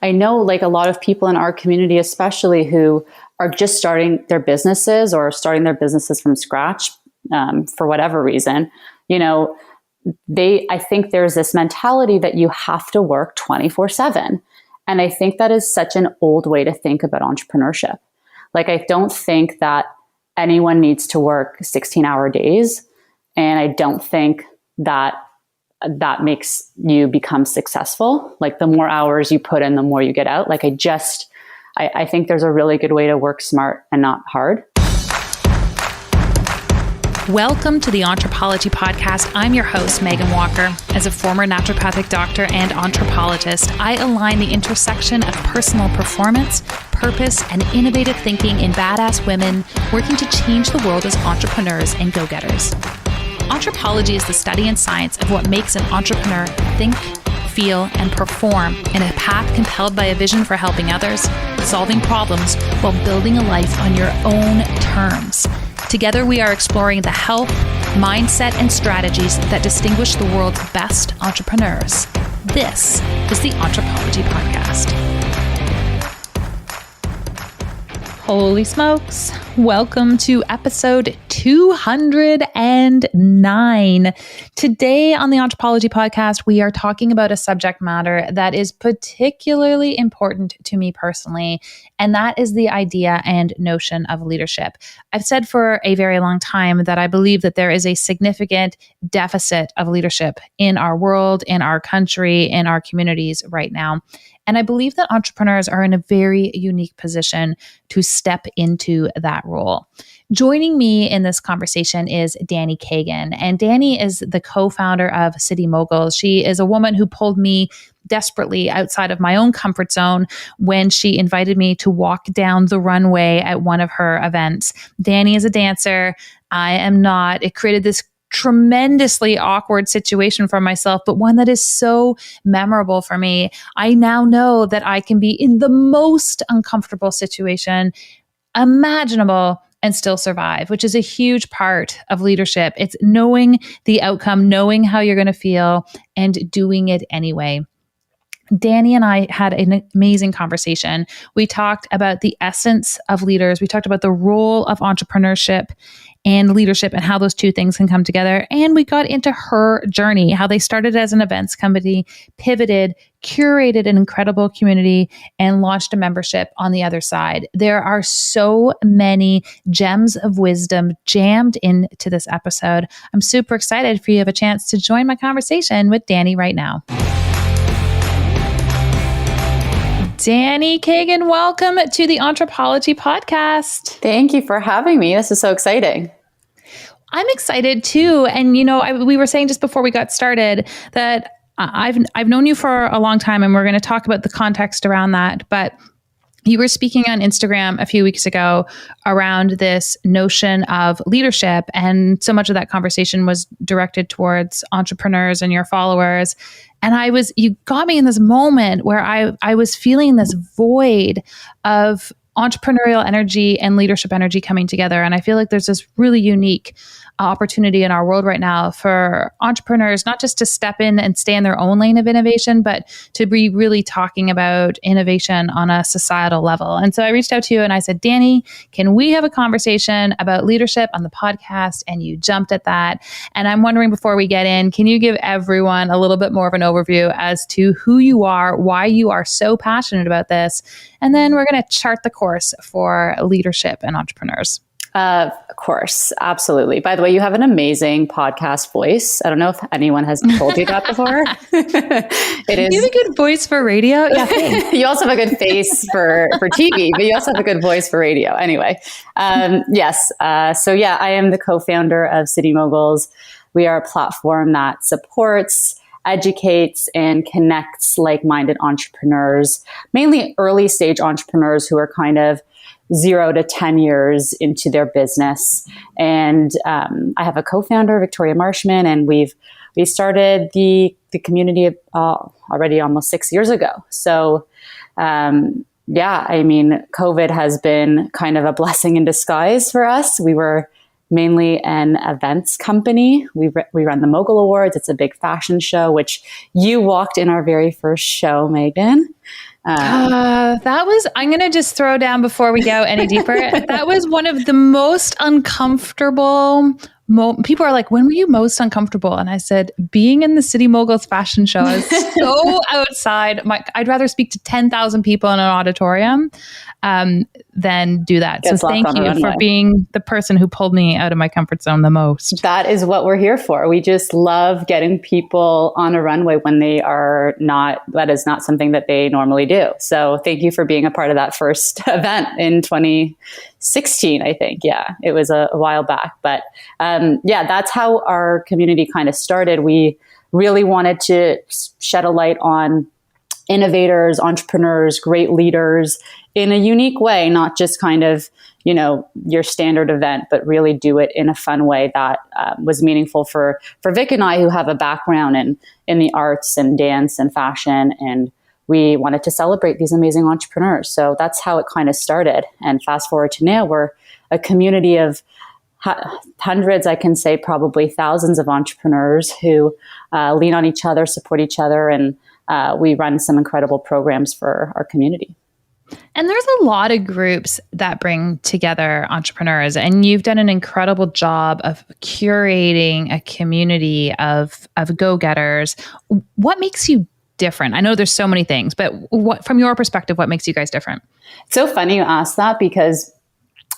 I know like a lot of people in our community, especially who are just starting their businesses or starting their businesses from scratch for whatever reason, I think there's this mentality that you have to work 24/7. And I think that is such an old way to think about entrepreneurship. Like, I don't think that anyone needs to work 16-hour days. And I don't think that makes you become successful. Like, the more hours you put in, the more you get out. Like, I think there's a really good way to work smart and not hard. Welcome to the Entrepology podcast. I'm your host, Megan Walker. As a former naturopathic doctor and anthropologist, I align the intersection of personal performance, purpose, and innovative thinking in badass women working to change the world as entrepreneurs and go-getters. Entrepology is the study and science of what makes an entrepreneur think, feel, and perform in a path compelled by a vision for helping others, solving problems, while building a life on your own terms. Together, we are exploring the health, mindset, and strategies that distinguish the world's best entrepreneurs. This is the Entrepology podcast. Holy smokes. Welcome to episode 209. Today on the Entrepology podcast, we are talking about a subject matter that is particularly important to me personally, and that is the idea and notion of leadership. I've said for a very long time that I believe that there is a significant deficit of leadership in our world, in our country, in our communities right now. And I believe that entrepreneurs are in a very unique position to step into that role. Joining me in this conversation is Dani Kagan. And Dani is the co-founder of City MOGULS. She is a woman who pulled me desperately outside of my own comfort zone when she invited me to walk down the runway at one of her events. Dani is a dancer. I am not. It created this tremendously awkward situation for myself, but one that is so memorable for me. I now know that I can be in the most uncomfortable situation imaginable and still survive, which is a huge part of leadership. It's knowing the outcome, knowing how you're going to feel, and doing it anyway. Dani and I had an amazing conversation. We talked about the essence of leaders. We talked about the role of entrepreneurship and leadership and how those two things can come together. And we got into her journey, how they started as an events company, pivoted, curated an incredible community, and launched a membership on the other side. There are so many gems of wisdom jammed into this episode. I'm super excited for you to have a chance to join my conversation with Dani right now. Dani Kagan, welcome to the Entrepology podcast. Thank you for having me. This is so exciting. I'm excited too. And, we were saying just before we got started that I've known you for a long time, and we're going to talk about the context around that. But you were speaking on Instagram a few weeks ago around this notion of leadership, and so much of that conversation was directed towards entrepreneurs and your followers. And you got me in this moment where I was feeling this void of entrepreneurial energy and leadership energy coming together. And I feel like there's this really unique opportunity in our world right now for entrepreneurs, not just to step in and stay in their own lane of innovation, but to be really talking about innovation on a societal level. And so I reached out to you and I said, Dani, can we have a conversation about leadership on the podcast? And you jumped at that. And I'm wondering, before we get in, can you give everyone a little bit more of an overview as to who you are, why you are so passionate about this? And then we're going to chart the course for leadership and entrepreneurs. Of course. Absolutely. By the way, you have an amazing podcast voice. I don't know if anyone has told you that before. It is. You have a good voice for radio. Yeah. You also have a good face for TV, but you also have a good voice for radio. Anyway. Yes. I am the co-founder of City MOGULS. We are a platform that supports, educates, and connects like-minded entrepreneurs, mainly early stage entrepreneurs who are kind of 0 to 10 years into their business. And I have a co-founder, Victoria Marshman, and we started the community already almost 6 years ago. So COVID has been kind of a blessing in disguise for us. We were mainly an events company. We run the Mogul Awards. It's a big fashion show, which you walked in our very first show, Megan. I'm going to just throw down before we go any deeper. That was one of the most uncomfortable people are like, when were you most uncomfortable? And I said, being in the City Moguls fashion show is so outside. I'd rather speak to 10,000 people in an auditorium than do that. So thank you for being the person who pulled me out of my comfort zone the most. That is what we're here for. We just love getting people on a runway when that is not something that they normally do. So thank you for being a part of that first event in 2016, I think. Yeah, it was a while back. But that's how our community kind of started. We really wanted to shed a light on innovators, entrepreneurs, great leaders in a unique way, not just kind of, your standard event, but really do it in a fun way that was meaningful for Vic and I, who have a background in the arts and dance and fashion. And we wanted to celebrate these amazing entrepreneurs. So that's how it kind of started. And fast forward to now, we're a community of hundreds, I can say probably thousands of entrepreneurs who lean on each other, support each other, and we run some incredible programs for our community. And there's a lot of groups that bring together entrepreneurs, and you've done an incredible job of curating a community of go-getters. What makes you different? I know there's so many things, but from your perspective, what makes you guys different? It's so funny you ask that, because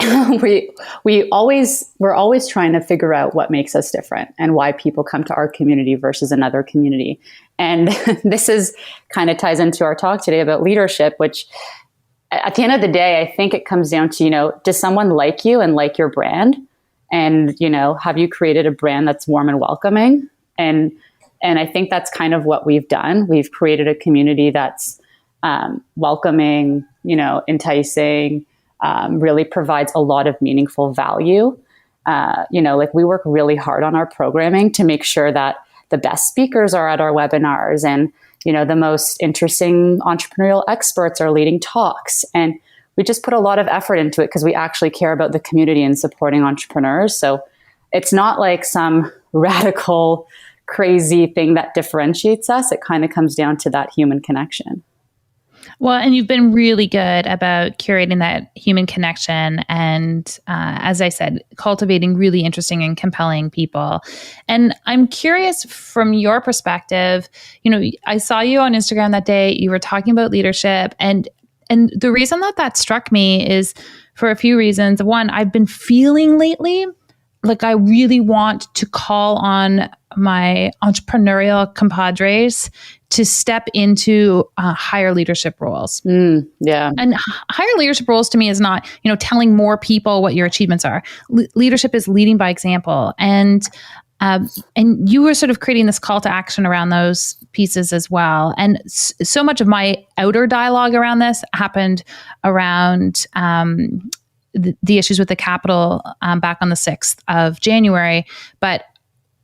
we're always trying to figure out what makes us different and why people come to our community versus another community. And this is kind of ties into our talk today about leadership, which at the end of the day, I think it comes down to, does someone like you and like your brand? And, have you created a brand that's warm and welcoming? And I think that's kind of what we've done. We've created a community that's welcoming, enticing, really provides a lot of meaningful value. We work really hard on our programming to make sure that the best speakers are at our webinars, and, the most interesting entrepreneurial experts are leading talks. And we just put a lot of effort into it because we actually care about the community and supporting entrepreneurs. So it's not like some radical, crazy thing that differentiates us. It kind of comes down to that human connection. Well, and you've been really good about curating that human connection and, as I said, cultivating really interesting and compelling people. And I'm curious from your perspective, I saw you on Instagram that day, you were talking about leadership, and the reason that struck me is for a few reasons. One, I've been feeling lately like I really want to call on my entrepreneurial compadres to step into higher leadership roles. Yeah. And higher leadership roles to me is not, telling more people what your achievements are. Leadership is leading by example. And you were sort of creating this call to action around those pieces as well. And so much of my outer dialogue around this happened around the issues with the Capitol back on the 6th of January. But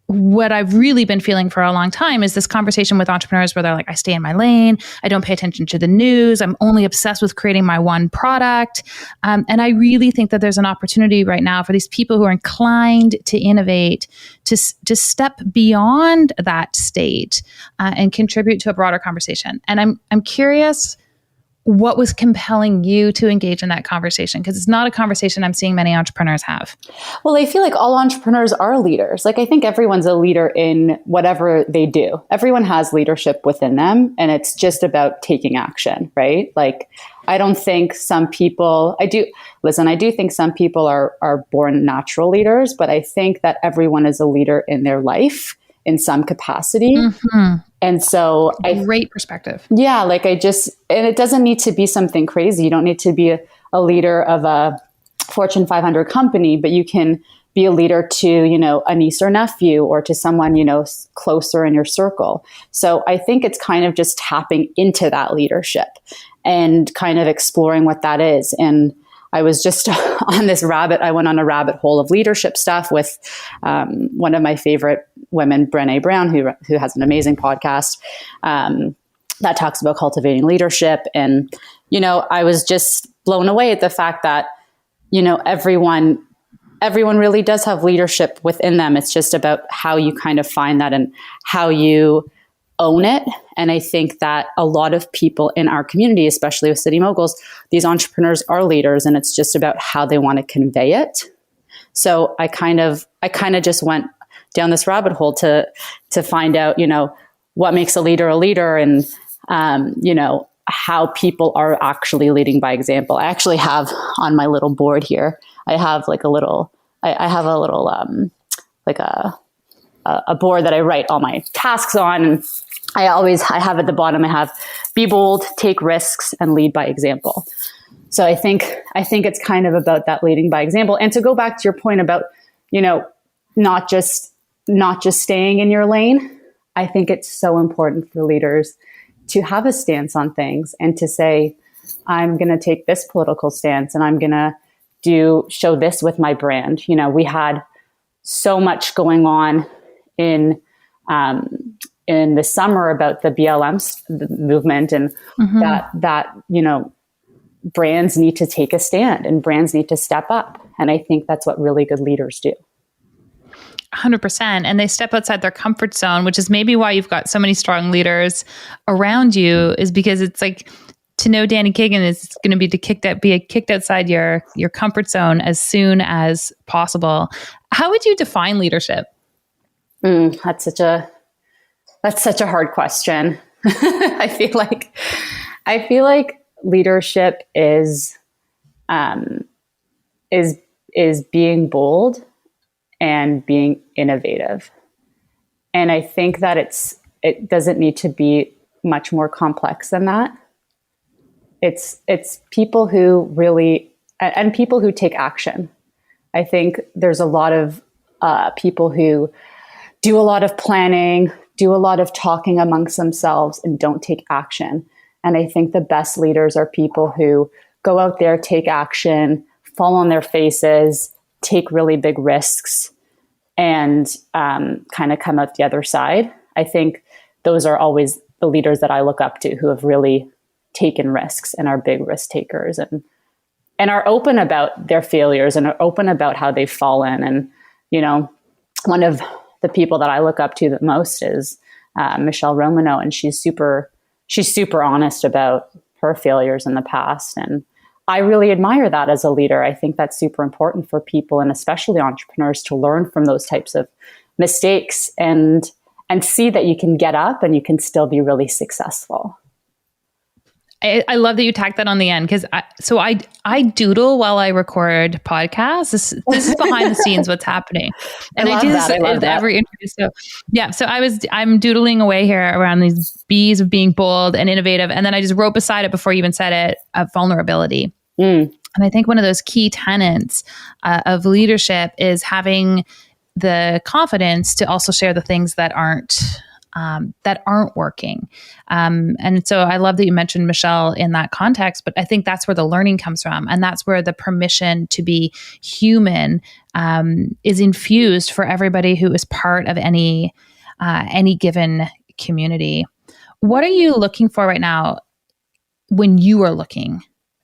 what I've really been feeling for a long time is this conversation with entrepreneurs where they're like, I stay in my lane. I don't pay attention to the news. I'm only obsessed with creating my one product. And I really think that there's an opportunity right now for these people who are inclined to innovate to step beyond that state and contribute to a broader conversation. And I'm curious, what was compelling you to engage in that conversation? Because it's not a conversation I'm seeing many entrepreneurs have. Well, I feel like all entrepreneurs are leaders. Like, I think everyone's a leader in whatever they do. Everyone has leadership within them, and it's just about taking action, right? Like, I don't think some people, I do think some people are born natural leaders, but I think that everyone is a leader in their life in some capacity. Mm-hmm. And so great perspective. Yeah. And it doesn't need to be something crazy. You don't need to be a leader of a Fortune 500 company, but you can be a leader to, a niece or nephew, or to someone, closer in your circle. So I think it's kind of just tapping into that leadership and kind of exploring what that is. And I was just I went on a rabbit hole of leadership stuff with one of my favorite women, Brené Brown, who has an amazing podcast that talks about cultivating leadership. And, I was just blown away at the fact that, everyone really does have leadership within them. It's just about how you kind of find that and how you own it. And I think that a lot of people in our community, especially with City Moguls, these entrepreneurs are leaders, and it's just about how they want to convey it. So I kind of just went down this rabbit hole to find out, what makes a leader, and how people are actually leading by example. I actually have on my little board here, I have like a little a board that I write all my tasks on. And I have at the bottom, I have be bold, take risks, and lead by example. So I think it's kind of about that leading by example. And to go back to your point about, not just staying in your lane, I think it's so important for leaders to have a stance on things and to say, I'm going to take this political stance and I'm going to show this with my brand. We had so much going on in the summer about the BLM movement, and that brands need to take a stand and brands need to step up. And I think that's what really good leaders do. 100%. And they step outside their comfort zone, which is maybe why you've got so many strong leaders around you, is because it's like, to know Dani Kagan is going to be kicked outside your comfort zone as soon as possible. How would you define leadership? That's such a hard question. I feel like leadership is being bold and being innovative. And I think that it doesn't need to be much more complex than that. It's people who really, and people who take action. I think there's a lot of people who do a lot of planning, do a lot of talking amongst themselves, and don't take action. And I think the best leaders are people who go out there, take action, fall on their faces, take really big risks, and kind of come out the other side. I think those are always the leaders that I look up to, who have really taken risks and are big risk takers and are open about their failures and are open about how they've fallen. And, one of the people that I look up to the most is Michelle Romanow, and she's super honest about her failures in the past. And I really admire that as a leader. I think that's super important for people, and especially entrepreneurs, to learn from those types of mistakes and see that you can get up and you can still be really successful. I love that you tacked that on the end, because I doodle while I record podcasts. This is behind the scenes what's happening, and I do this with every interview. So yeah, I'm doodling away here around these B's of being bold and innovative, and then I just wrote beside it before you even said it, vulnerability. And I think one of those key tenets of leadership is having the confidence to also share the things that aren't working. And so I love that you mentioned Michelle in that context, but I think that's where the learning comes from. And that's where the permission to be human is infused for everybody who is part of any given community. What are you looking for right now when you are looking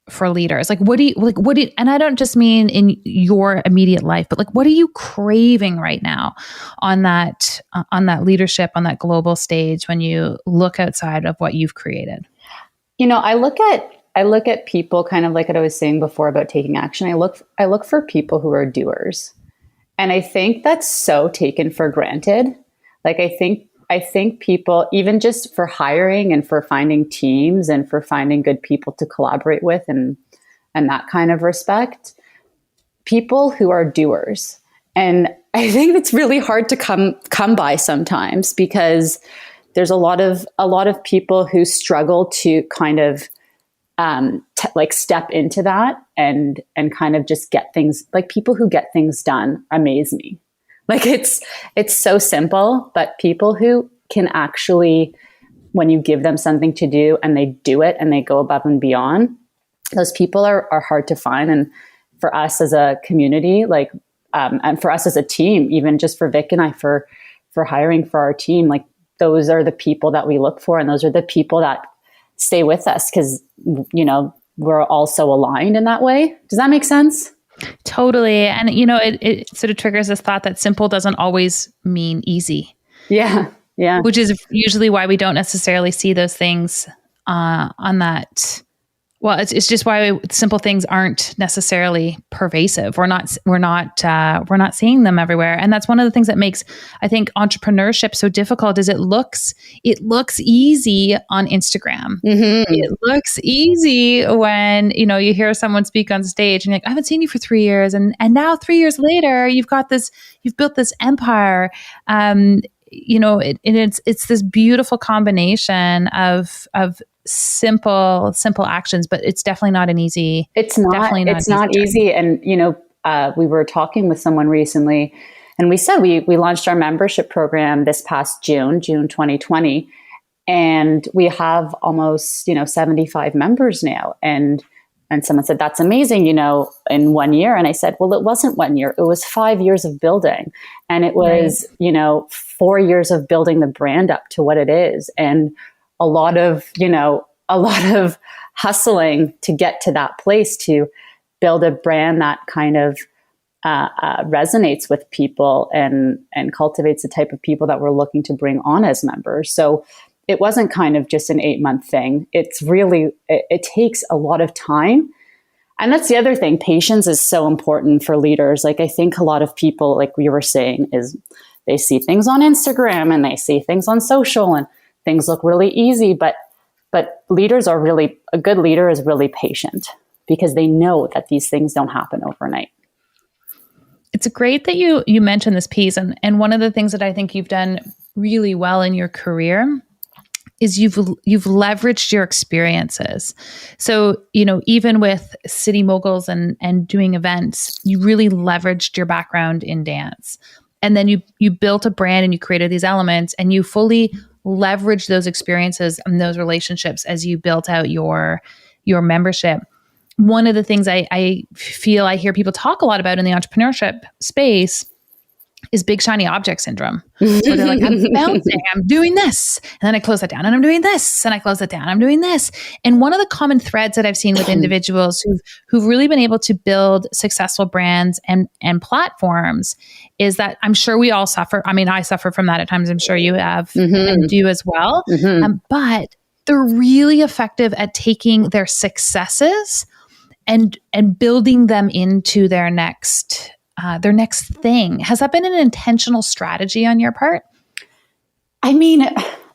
for leaders? Like, and I don't just mean in your immediate life, but like, what are you craving right now on that leadership, on that global stage, when you look outside of what you've created? I look at people kind of like what I was saying before about taking action. I look for people who are doers. And I think that's so taken for granted. Like, I think people, even just for hiring and for finding teams and for finding good people to collaborate with and that kind of respect, people who are doers. And I think it's really hard to come by sometimes, because there's a lot of people who struggle to kind of step into that and kind of just get things, like, people who get things done amaze me. Like, it's so simple, but people who can actually, when you give them something to do and they do it and they go above and beyond, those people are hard to find. And for us as a community, and for us as a team, even just for Vic and I, for hiring for our team, like, those are the people that we look for. And those are the people that stay with us, because, we're all so aligned in that way. Does that make sense? Totally. And, it sort of triggers this thought that simple doesn't always mean easy. Yeah. Yeah. Which is usually why we don't necessarily see those things on that. Well, it's just why simple things aren't necessarily pervasive. We're not seeing them everywhere, and that's one of the things that makes, I think, entrepreneurship so difficult. Is it looks easy on Instagram. Mm-hmm. It looks easy when you hear someone speak on stage, and you're like, I haven't seen you for 3 years, and now 3 years later, you've built this empire. It's this beautiful combination of simple actions, but it's definitely not an easy. It's not easy. And, we were talking with someone recently, and we said we launched our membership program this past June 2020. And we have almost, 75 members now. And someone said, that's amazing, in 1 year. And I said, well, it wasn't 1 year. It was 5 years of building. And it was, 4 years of building the brand up to what it is. And a lot of hustling to get to that place, to build a brand that kind of resonates with people and cultivates the type of people that we're looking to bring on as members. So it wasn't kind of just an 8-month thing. It's really, it takes a lot of time. And that's the other thing. Patience is so important for leaders. Like, I think a lot of people, like we were saying, is they see things on Instagram and they see things on social and things look really easy, but leaders are really, a good leader is really patient because they know that these things don't happen overnight. It's great that you mentioned this piece. And one of the things that I think you've done really well in your career is you've leveraged your experiences. So, even with City Moguls and doing events, you really leveraged your background in dance. And then you built a brand and you created these elements and you fully leveraged those experiences and those relationships as you built out your membership. One of the things I feel I hear people talk a lot about in the entrepreneurship space is big shiny object syndrome. Where they're like, I'm bouncing, I'm doing this, and then I close that down and I'm doing this, and I close it down, I'm doing this. And one of the common threads that I've seen with individuals who've really been able to build successful brands and platforms is that I'm sure we all suffer. I mean, I suffer from that at times. I'm sure you have and do as well. But they're really effective at taking their successes and building them into their next thing. Has that been an intentional strategy on your part? I mean,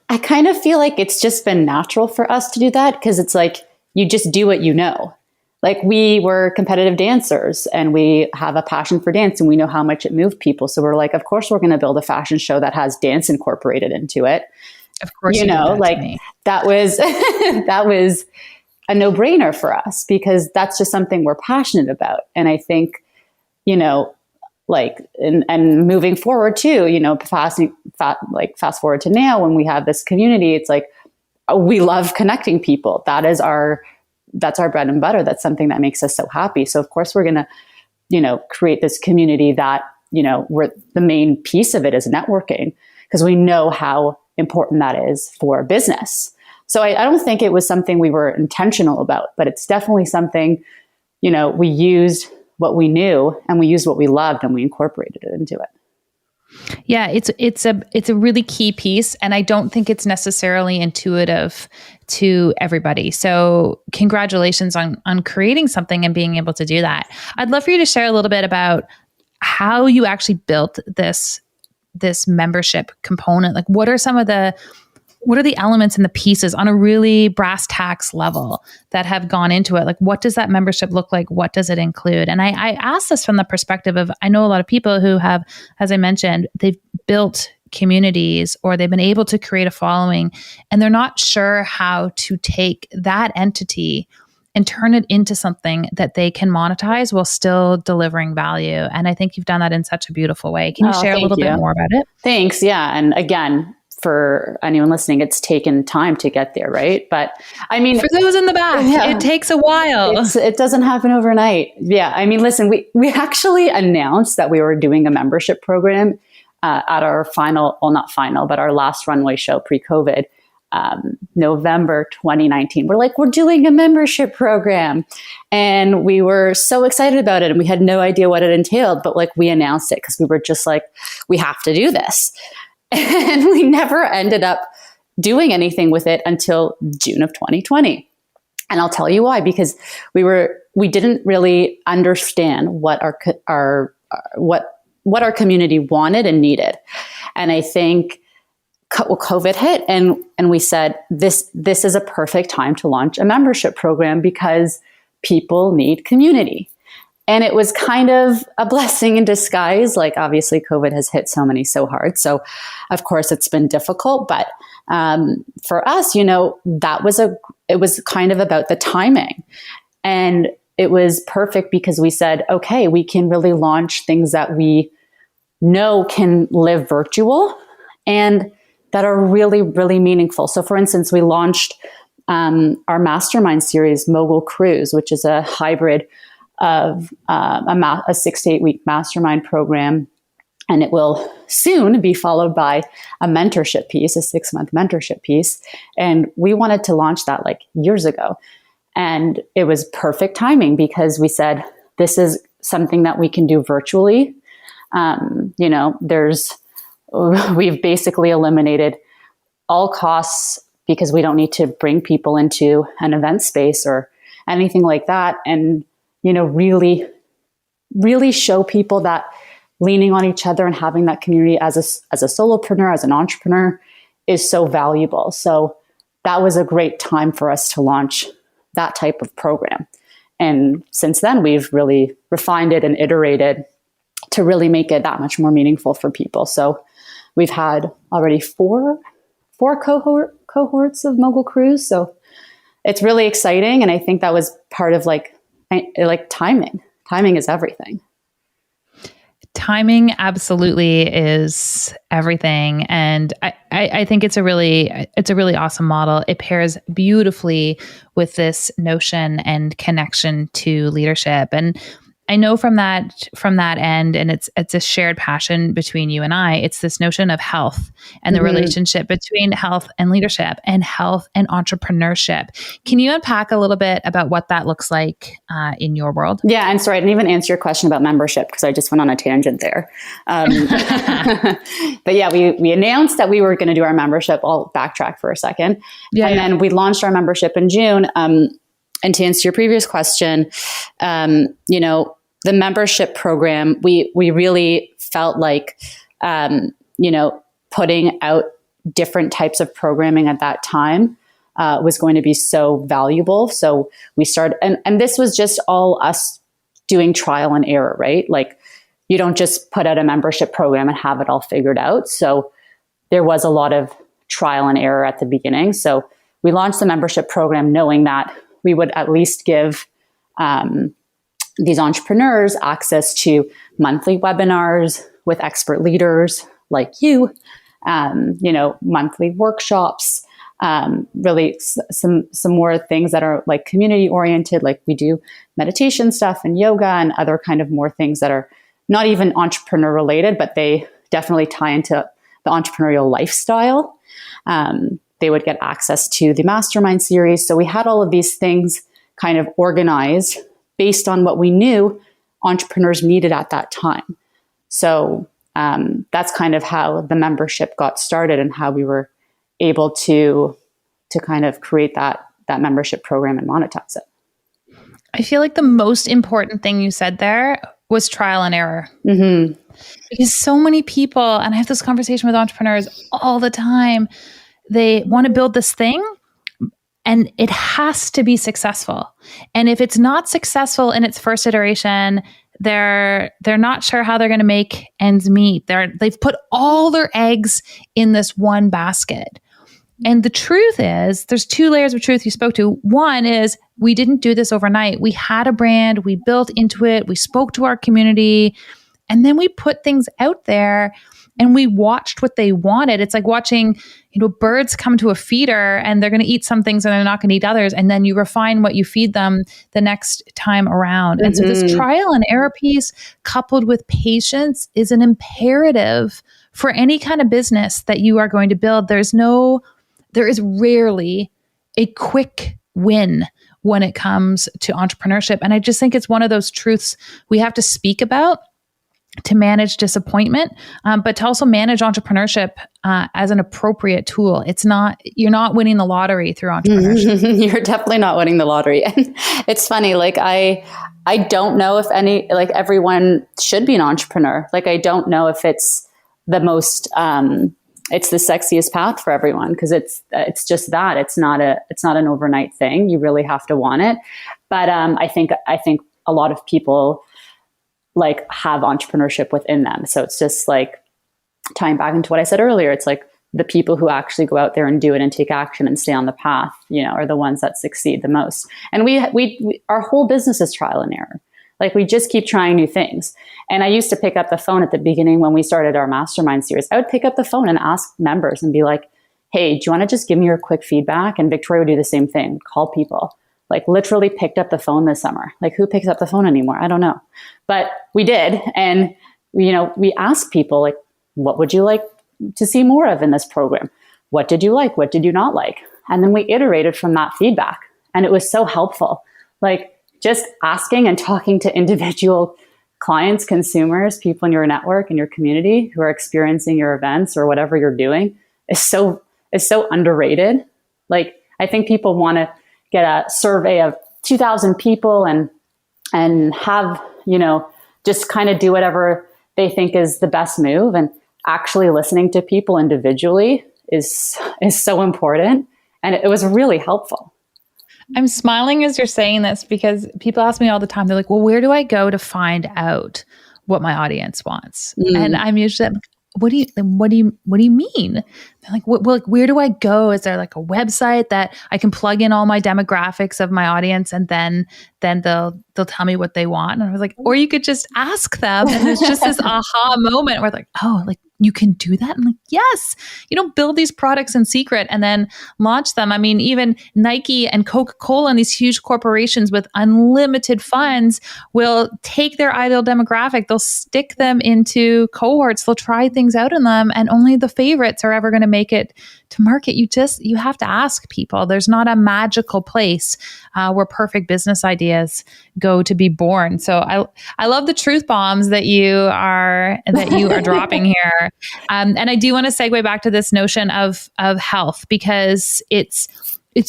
I kind of feel like it's just been natural for us to do that because it's like you just do what you know. Like, we were competitive dancers and we have a passion for dance and we know how much it moved people. So we're like, of course, we're going to build a fashion show that has dance incorporated into it. Of course, that was that was a no-brainer for us because that's just something we're passionate about. And I think, and moving forward too, fast forward to now when we have this community, it's like, we love connecting people. That's our bread and butter. That's something that makes us so happy. So of course we're going to, create this community that, where the main piece of it is networking because we know how important that is for business. So I don't think it was something we were intentional about, but it's definitely something, we used what we knew and we used what we loved and we incorporated it into it. Yeah, it's a really key piece, and I don't think it's necessarily intuitive to everybody. So congratulations on creating something and being able to do that. I'd love for you to share a little bit about how you actually built this membership component. Like, what are the elements and the pieces on a really brass tacks level that have gone into it? Like, what does that membership look like? What does it include? And I ask this from the perspective of, I know a lot of people who have, as I mentioned, they've built communities or they've been able to create a following, and they're not sure how to take that entity and turn it into something that they can monetize while still delivering value. And I think you've done that in such a beautiful way. Can you share a little bit more about it? Thanks. Yeah. And again, for anyone listening, it's taken time to get there, right? But I mean, for those in the back, it takes a while. It doesn't happen overnight. Yeah. I mean, listen, we actually announced that we were doing a membership program at our our last runway show pre-COVID, November 2019. We're doing a membership program. And we were so excited about it. And we had no idea what it entailed, but we announced it because we were just like, we have to do this. And we never ended up doing anything with it until June of 2020. And I'll tell you why, because we didn't really understand what our community wanted and needed. And I think COVID hit, and we said, this is a perfect time to launch a membership program because people need community. And it was kind of a blessing in disguise. Like, obviously COVID has hit so many so hard. So of course it's been difficult, but for us, it was kind of about the timing. And it was perfect because we said, okay, we can really launch things that we know can live virtual and that are really, really meaningful. So for instance, we launched our mastermind series, Mogul Cruise, which is a hybrid of a 6 to 8 week mastermind program. And it will soon be followed by a mentorship piece, a 6-month mentorship piece. And we wanted to launch that like years ago. And it was perfect timing because we said, this is something that we can do virtually. We've basically eliminated all costs because we don't need to bring people into an event space or anything like that. And, really, really show people that leaning on each other and having that community as a solopreneur, as an entrepreneur is so valuable. So that was a great time for us to launch that type of program. And since then, we've really refined it and iterated to really make it that much more meaningful for people. So we've had already four cohorts of Mogul Cruise. So it's really exciting. And I think that was part of like timing. Timing is everything. Timing absolutely is everything. And I think it's a really awesome model. It pairs beautifully with this notion and connection to leadership. And I know from that end, and it's a shared passion between you and I, it's this notion of health and the relationship between health and leadership and health and entrepreneurship. Can you unpack a little bit about what that looks like in your world? Yeah, and sorry, I didn't even answer your question about membership because I just went on a tangent there. But yeah, we announced that we were going to do our membership. I'll backtrack for a second. Then we launched our membership in June. And to answer your previous question, the membership program, we really felt like, putting out different types of programming at that time was going to be so valuable. So we started, and this was just all us doing trial and error, right? Like, you don't just put out a membership program and have it all figured out. So there was a lot of trial and error at the beginning. So we launched the membership program knowing that we would at least give these entrepreneurs access to monthly webinars with expert leaders like you, monthly workshops, really some more things that are like community oriented, like we do meditation stuff and yoga and other kind of more things that are not even entrepreneur related, but they definitely tie into the entrepreneurial lifestyle. They would get access to the mastermind series. So we had all of these things kind of organized based on what we knew entrepreneurs needed at that time. So that's kind of how the membership got started and how we were able to kind of create that membership program and monetize it. I feel like the most important thing you said there was trial and error. Mm-hmm. Because so many people, and I have this conversation with entrepreneurs all the time, they want to build this thing and it has to be successful. And if it's not successful in its first iteration, they're not sure how they're going to make ends meet. They've put all their eggs in this one basket. And the truth is, there's two layers of truth you spoke to. One is we didn't do this overnight. We had a brand, we built into it, we spoke to our community, and then we put things out there and we watched what they wanted. It's like watching, birds come to a feeder and they're going to eat some things and they're not going to eat others. And then you refine what you feed them the next time around. Mm-hmm. And so this trial and error piece coupled with patience is an imperative for any kind of business that you are going to build. There is rarely a quick win when it comes to entrepreneurship. And I just think it's one of those truths we have to speak about to manage disappointment, but to also manage entrepreneurship as an appropriate tool. You're not winning the lottery through entrepreneurship. You're definitely not winning the lottery. And it's funny, like I don't know if everyone should be an entrepreneur. Like, I don't know if it's the most, it's the sexiest path for everyone, because it's just that it's not an overnight thing. You really have to want it. But I think a lot of people like have entrepreneurship within them. So it's just like tying back into what I said earlier. It's like the people who actually go out there and do it and take action and stay on the path, are the ones that succeed the most. And we our whole business is trial and error. Like, we just keep trying new things. And I used to pick up the phone at the beginning when we started our mastermind series. I would pick up the phone and ask members and be like, hey, do you want to just give me your quick feedback? And Victoria would do the same thing, call people. Like, literally picked up the phone this summer. Like, who picks up the phone anymore? I don't know. But we did. And, we asked people, like, what would you like to see more of in this program? What did you like? What did you not like? And then we iterated from that feedback. And it was so helpful. Like, just asking and talking to individual clients, consumers, people in your network, in your community who are experiencing your events or whatever you're doing is so underrated. Like, I think people want to get a survey of 2,000 people and have, just kind of do whatever they think is the best move. And actually listening to people individually is so important. And it was really helpful. I'm smiling as you're saying this because people ask me all the time. They're like, well, where do I go to find out what my audience wants? And I'm usually like, what do you mean? They're like, where do I go? Is there like a website that I can plug in all my demographics of my audience and then they'll tell me what they want? And I was like, or you could just ask them. And it's just this aha moment where like, oh, like, you can do that? I'm like, yes, build these products in secret and then launch them. I mean, even Nike and Coca-Cola and these huge corporations with unlimited funds will take their ideal demographic, they'll stick them into cohorts, they'll try things out in them, and only the favorites are ever going to make it to market. You have to ask people. There's not a magical place where perfect business ideas go to be born. So I love the truth bombs that you are dropping here. And I do want to segue back to this notion of health, because it's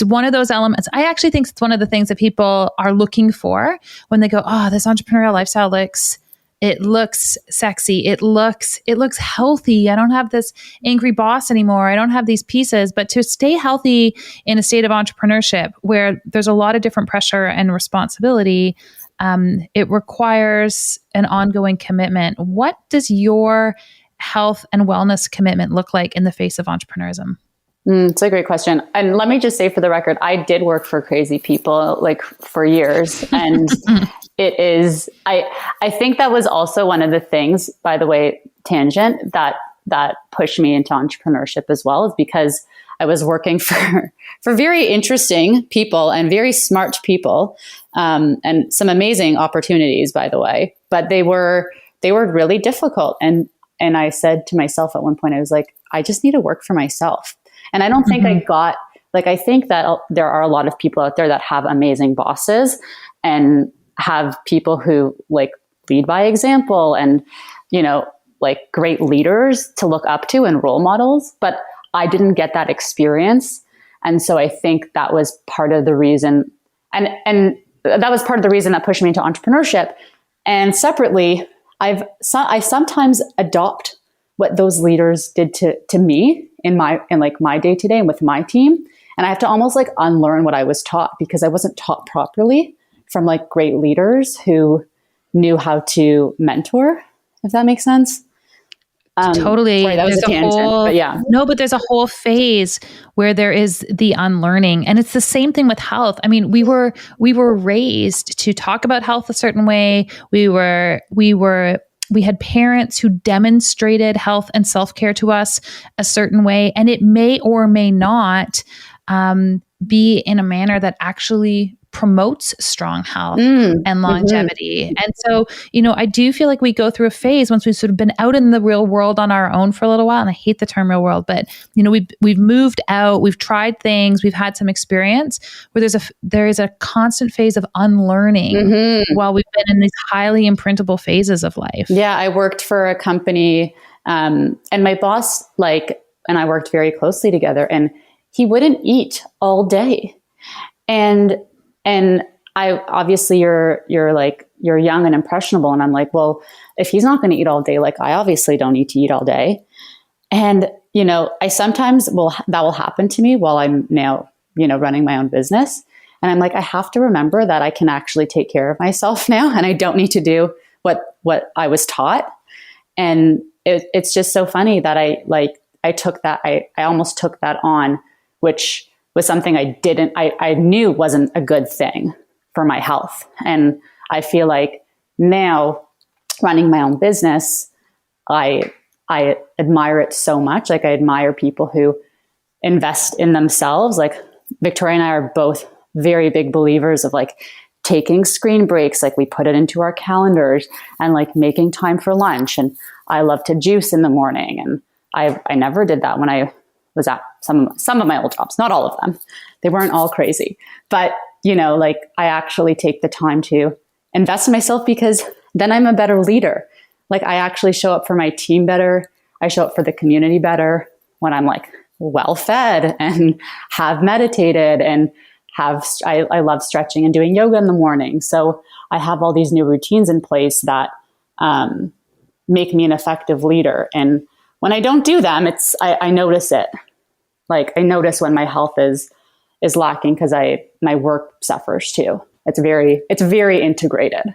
one of those elements. I actually think it's one of the things that people are looking for when they go, oh, this entrepreneurial lifestyle looks sexy. It looks healthy. I don't have this angry boss anymore. I don't have these pieces. But to stay healthy in a state of entrepreneurship where there's a lot of different pressure and responsibility, it requires an ongoing commitment. What does your health and wellness commitment look like in the face of entrepreneurism? It's a great question. And let me just say for the record, I did work for crazy people like for years. And it is, I think that was also one of the things, by the way, tangent, that pushed me into entrepreneurship as well, is because I was working for very interesting people and very smart people, and some amazing opportunities, by the way, but they were really difficult. And I said to myself at one point, I was like, I just need to work for myself. And I don't think I think that there are a lot of people out there that have amazing bosses and have people who like lead by example and, like great leaders to look up to and role models. But I didn't get that experience. And so I think that was part of the reason. And that was part of the reason that pushed me into entrepreneurship. And separately, I sometimes adopt what those leaders did to me in my day-to-day and with my team. And I have to almost like unlearn what I was taught, because I wasn't taught properly from like great leaders who knew how to mentor, if that makes sense. Totally. Sorry, that was a tangent, but yeah. No, but there's a whole phase where there is the unlearning, and it's the same thing with health. I mean, we were raised to talk about health a certain way. We had parents who demonstrated health and self-care to us a certain way, and it may or may not be in a manner that actually promotes strong health and longevity. And so, I do feel like we go through a phase once we've sort of been out in the real world on our own for a little while. And I hate the term real world, but we've moved out, we've tried things, we've had some experience where there is a constant phase of unlearning while we've been in these highly imprintable phases of life. Yeah, I worked for a company, and my boss, and I worked very closely together, and he wouldn't eat all day. And I obviously you're young and impressionable. And I'm like, well, if he's not going to eat all day, I obviously don't need to eat all day. And, I sometimes that will happen to me while I'm now, running my own business. And I'm like, I have to remember that I can actually take care of myself now. And I don't need to do what I was taught. And it's just so funny that I took that, I almost took that on, which was something I knew wasn't a good thing for my health. And I feel like now running my own business, I admire it so much. I admire people who invest in themselves. Victoria and I are both very big believers of taking screen breaks. We put it into our calendars and making time for lunch. And I love to juice in the morning. And I never did that when I was at some of my old jobs, not all of them. They weren't all crazy, but I actually take the time to invest in myself, because then I'm a better leader. I actually show up for my team better. I show up for the community better when I'm well fed and have meditated and I love stretching and doing yoga in the morning. So I have all these new routines in place that make me an effective leader. And when I don't do them, I notice it. I notice when my health is lacking, because my work suffers too. It's very integrated.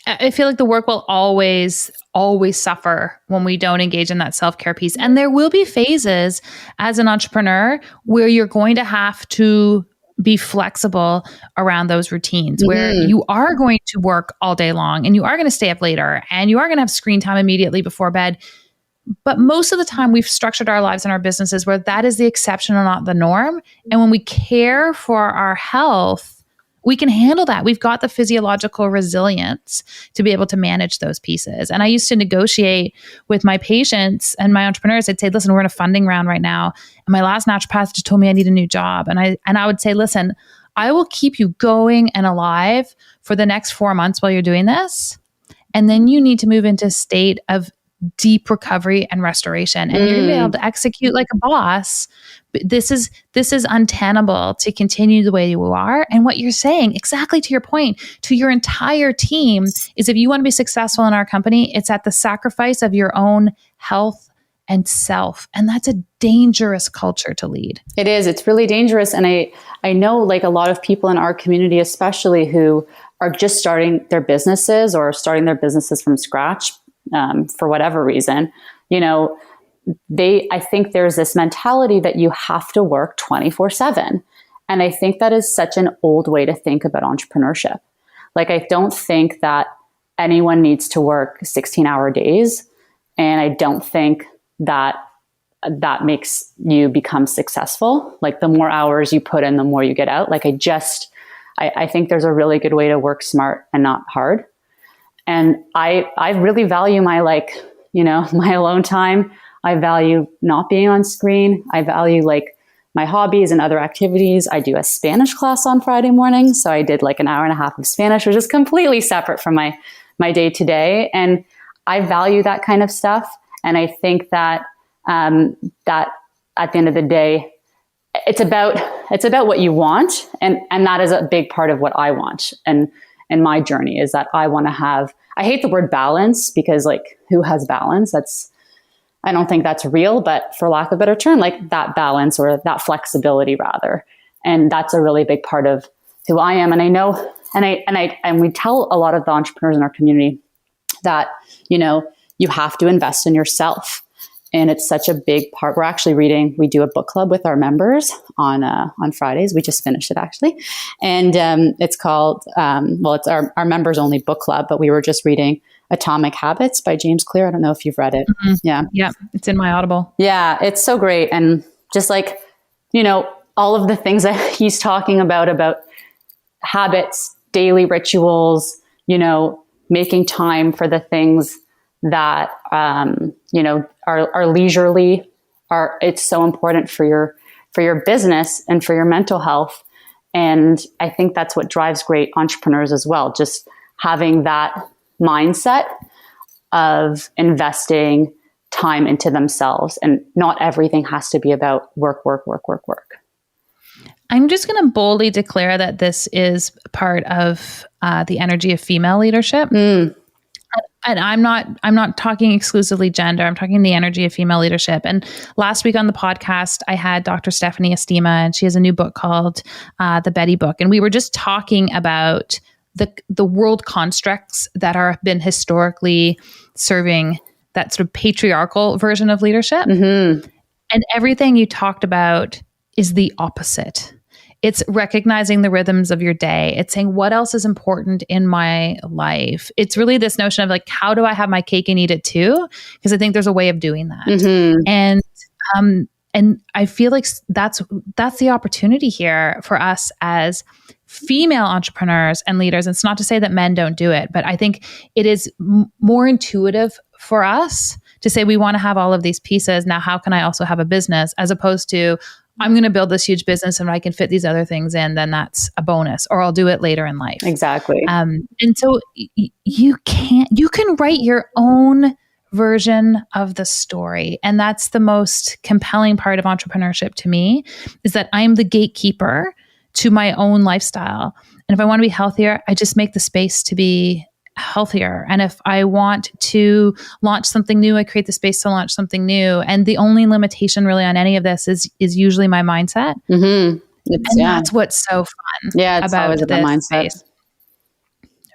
I feel like the work will always suffer when we don't engage in that self-care piece. And there will be phases as an entrepreneur where you're going to have to be flexible around those routines, where you are going to work all day long and you are going to stay up later and you are going to have screen time immediately before bed. But most of the time we've structured our lives and our businesses where that is the exception and not the norm. And when we care for our health, we can handle that. We've got the physiological resilience to be able to manage those pieces. And I used to negotiate with my patients and my entrepreneurs. I'd say, listen, we're in a funding round right now. And my last naturopath just told me I need a new job. And I would say, listen, I will keep you going and alive for the next 4 months while you're doing this. And then you need to move into a state of deep recovery and restoration. And you're going to be able to execute like a boss. But this is untenable to continue the way you are. And what you're saying, exactly to your point, to your entire team, is if you want to be successful in our company, it's at the sacrifice of your own health and self. And that's a dangerous culture to lead. It is. It's really dangerous. And I know a lot of people in our community, especially who are just starting their businesses or starting their businesses from scratch, for whatever reason, I think there's this mentality that you have to work 24/7. And I think that is such an old way to think about entrepreneurship. I don't think that anyone needs to work 16-hour days. And I don't think that makes you become successul. The more hours you put in, the more you get out. I think there's a really good way to work smart and not hard. And I really value my my alone time. I value not being on screen. I value my hobbies and other activities. I do a Spanish class on Friday morning. So I did an hour and a half of Spanish, which is completely separate from my day to day. And I value that kind of stuff. And I think that that at the end of the day, it's about what you want. And that is a big part of what I want. And my journey is that I want to have, I hate the word balance, because who has balance? I don't think that's real, but for lack of a better term, that balance, or that flexibility rather. And that's a really big part of who I am. And I know, and we tell a lot of the entrepreneurs in our community that, you have to invest in yourself. And it's such a big part. We do a book club with our members on Fridays. We just finished it actually. And it's called, it's our members only book club, but we were just reading Atomic Habits by James Clear. I don't know if you've read it. Mm-hmm. Yeah. Yeah. It's in my Audible. Yeah. It's so great. And just all of the things that he's talking about, habits, daily rituals, making time for the things that, are leisurely. It's so important for your business and for your mental health. And I think that's what drives great entrepreneurs as well. Just having that mindset of investing time into themselves, and not everything has to be about work. I'm just going to boldly declare that this is part of the energy of female leadership. And I'm not talking exclusively gender. I'm talking the energy of female leadership. And last week on the podcast, I had Dr. Stephanie Estima, and she has a new book called The Betty Book. And we were just talking about the world constructs that are been historically serving that sort of patriarchal version of leadership. Mm-hmm. And everything you talked about is the opposite. It's recognizing the rhythms of your day. It's saying, what else is important in my life? It's really this notion of like, how do I have my cake and eat it too? Because I think there's a way of doing that. Mm-hmm. And I feel like that's the opportunity here for us as female entrepreneurs and leaders. And it's not to say that men don't do it, but I think it is more intuitive for us to say, we want to have all of these pieces. Now, how can I also have a business, as opposed to, I'm going to build this huge business and I can fit these other things in, then that's a bonus, or I'll do it later in life. Exactly. And so you can write your own version of the story. And that's the most compelling part of entrepreneurship to me, is that I'm the gatekeeper to my own lifestyle. And if I want to be healthier, I just make the space to be healthier. And if I want to launch something new, I create the space to launch something new. And the only limitation really on any of this is usually my mindset. Mm-hmm. That's what's so fun about this mindset space.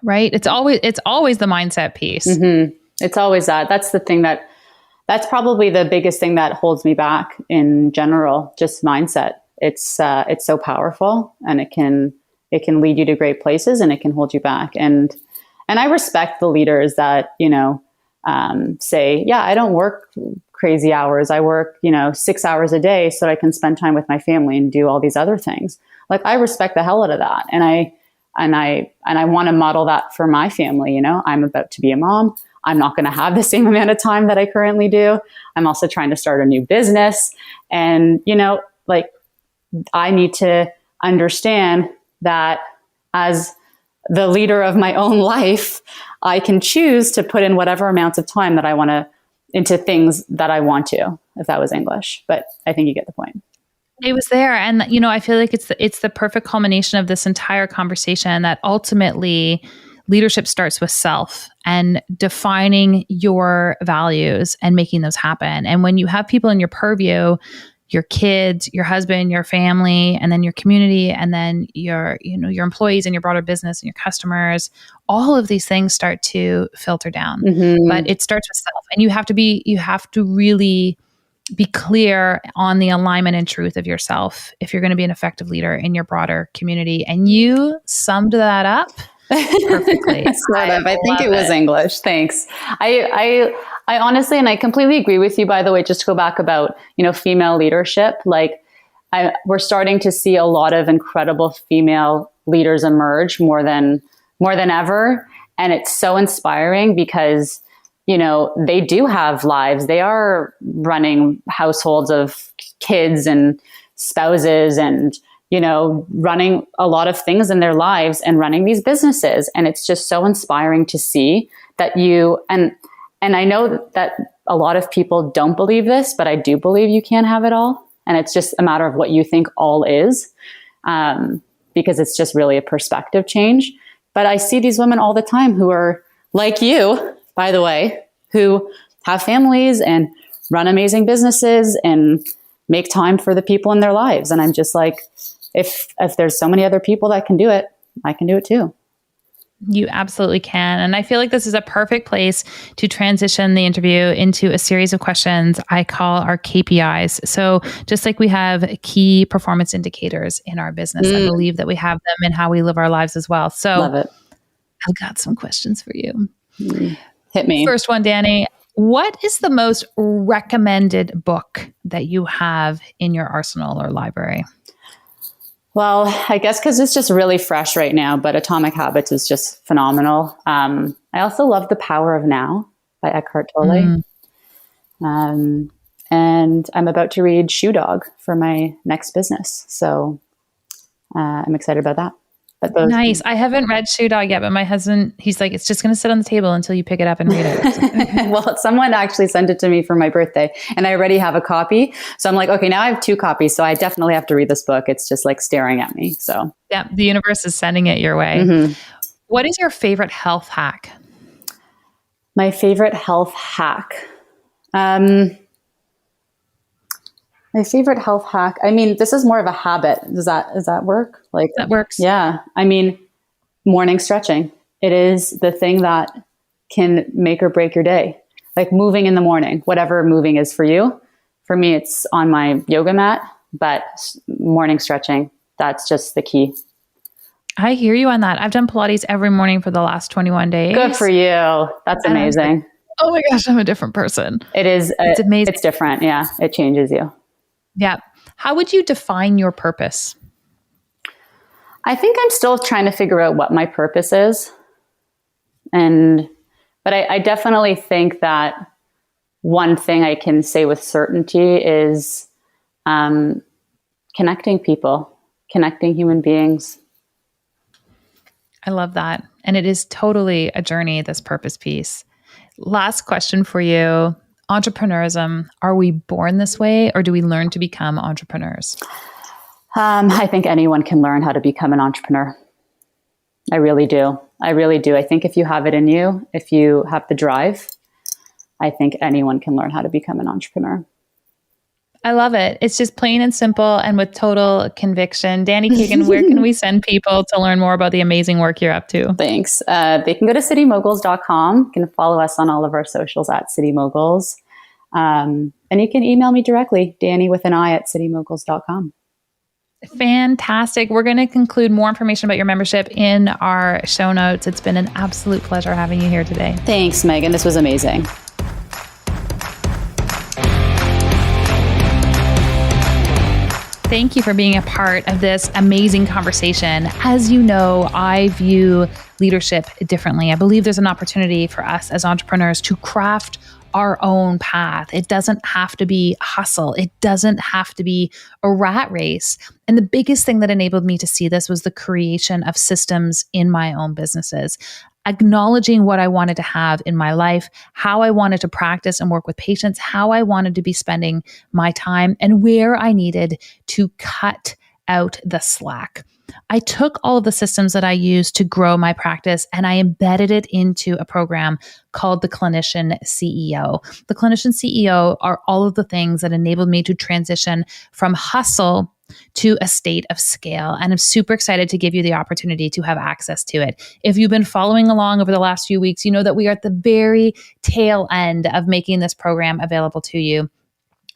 Right? It's always the mindset piece. Mm-hmm. It's always that. That's the thing that's probably the biggest thing that holds me back in general, just mindset. It's so powerful, and it can lead you to great places, and it can hold you back. And I respect the leaders that, say, yeah, I don't work crazy hours. I work, 6 hours a day so that I can spend time with my family and do all these other things. Like, I respect the hell out of that. And I want to model that for my family. I'm about to be a mom. I'm not going to have the same amount of time that I currently do. I'm also trying to start a new business. And, I need to understand that as the leader of my own life, I can choose to put in whatever amounts of time that I want to into things that I want to, if that was English, but I think you get the point. It was there. And, I feel like it's the perfect culmination of this entire conversation, that ultimately leadership starts with self and defining your values and making those happen. And when you have people in your purview, your kids, your husband, your family, and then your community, and then your employees and your broader business and your customers, all of these things start to filter down. Mm-hmm. But it starts with self, and you have to really be clear on the alignment and truth of yourself if you're going to be an effective leader in your broader community. And you summed that up perfectly. I think it was English. Thanks. I honestly, and I completely agree with you, by the way, just to go back about, female leadership, we're starting to see a lot of incredible female leaders emerge more than ever. And it's so inspiring because, they do have lives. They are running households of kids and spouses and, running a lot of things in their lives and running these businesses. And it's just so inspiring to see that and I know that a lot of people don't believe this, but I do believe you can have it all. And it's just a matter of what you think all is, because it's just really a perspective change. But I see these women all the time who are like you, by the way, who have families and run amazing businesses and make time for the people in their lives. And I'm just like, if there's so many other people that can do it, I can do it too. You absolutely can. And I feel like this is a perfect place to transition the interview into a series of questions I call our KPIs. So just like we have key performance indicators in our business, I believe that we have them in how we live our lives as well. So love it. I've got some questions for you. Hit me. First one, Dani. What is the most recommended book that you have in your arsenal or library? Well, I guess because it's just really fresh right now, but Atomic Habits is just phenomenal. I also love The Power of Now by Eckhart Tolle. And I'm about to read Shoe Dog for my next business. So I'm excited about that. But nice. I haven't read Shoe Dog yet, but my husband, he's like, it's just going to sit on the table until you pick it up and read it. Well, someone actually sent it to me for my birthday and I already have a copy. So I'm like, okay, now I have 2 copies. So I definitely have to read this book. It's just like staring at me. So yeah, the universe is sending it your way. Mm-hmm. What is your favorite health hack? My favorite health hack. My favorite health hack. I mean, this is more of a habit. Does that work? Like that works. Yeah. I mean, morning stretching. It is the thing that can make or break your day. Like moving in the morning, whatever moving is for you. For me, it's on my yoga mat, but morning stretching, that's just the key. I hear you on that. I've done Pilates every morning for the last 21 days. Good for you. That's amazing. Like, oh my gosh, I'm a different person. It is. It's amazing. It's different. Yeah. It changes you. Yeah. How would you define your purpose? I think I'm still trying to figure out what my purpose is. But I definitely think that one thing I can say with certainty is connecting people, connecting human beings. I love that. And it is totally a journey, this purpose piece. Last question for you. Entrepreneurism, are we born this way or do we learn to become entrepreneurs? I think anyone can learn how to become an entrepreneur. I really do. I think if you have it in you, if you have the drive, I think anyone can learn how to become an entrepreneur. I love it. It's just plain and simple and with total conviction. Dani Kagan, where can we send people to learn more about the amazing work you're up to? Thanks. They can go to citymoguls.com. You can follow us on all of our socials at City Moguls. And you can email me directly, Dani with an I at citymoguls.com. Fantastic. We're going to conclude more information about your membership in our show notes. It's been an absolute pleasure having you here today. Thanks, Megan. This was amazing. Thank you for being a part of this amazing conversation. As you know, I view leadership differently. I believe there's an opportunity for us as entrepreneurs to craft our own path. It doesn't have to be hustle. It doesn't have to be a rat race. And the biggest thing that enabled me to see this was the creation of systems in my own businesses. Acknowledging what I wanted to have in my life, how I wanted to practice and work with patients, how I wanted to be spending my time, and where I needed to cut out the slack. I took all of the systems that I used to grow my practice and I embedded it into a program called the Clinician C.E.O. The Clinician C.E.O. are all of the things that enabled me to transition from hustle to a state of scale. And I'm super excited to give you the opportunity to have access to it. If you've been following along over the last few weeks, you know that we are at the very tail end of making this program available to you.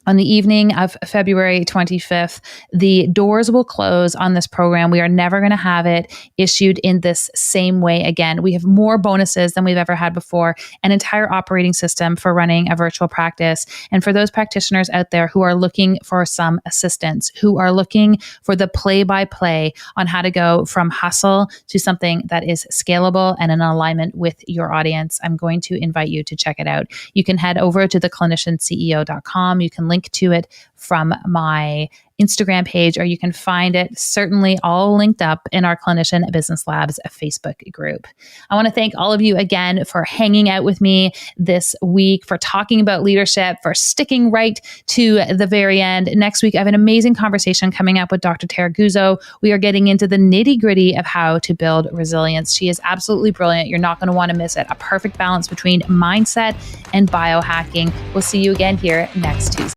On the evening of February 25th, the doors will close on this program. We are never going to have it issued in this same way again. We have more bonuses than we've ever had before, an entire operating system for running a virtual practice. And for those practitioners out there who are looking for some assistance, who are looking for the play-by-play on how to go from hustle to something that is scalable and in alignment with your audience, I'm going to invite you to check it out. You can head over to theclinicianceo.com. You can link to it from my Instagram page, or you can find it certainly all linked up in our Clinician Business Labs Facebook group. I want to thank all of you again for hanging out with me this week, for talking about leadership, for sticking right to the very end. Next week, I have an amazing conversation coming up with Dr. Tara Guzzo. We are getting into the nitty-gritty of how to build resilience. She is absolutely brilliant. You're not going to want to miss it. A perfect balance between mindset and biohacking. We'll see you again here next Tuesday.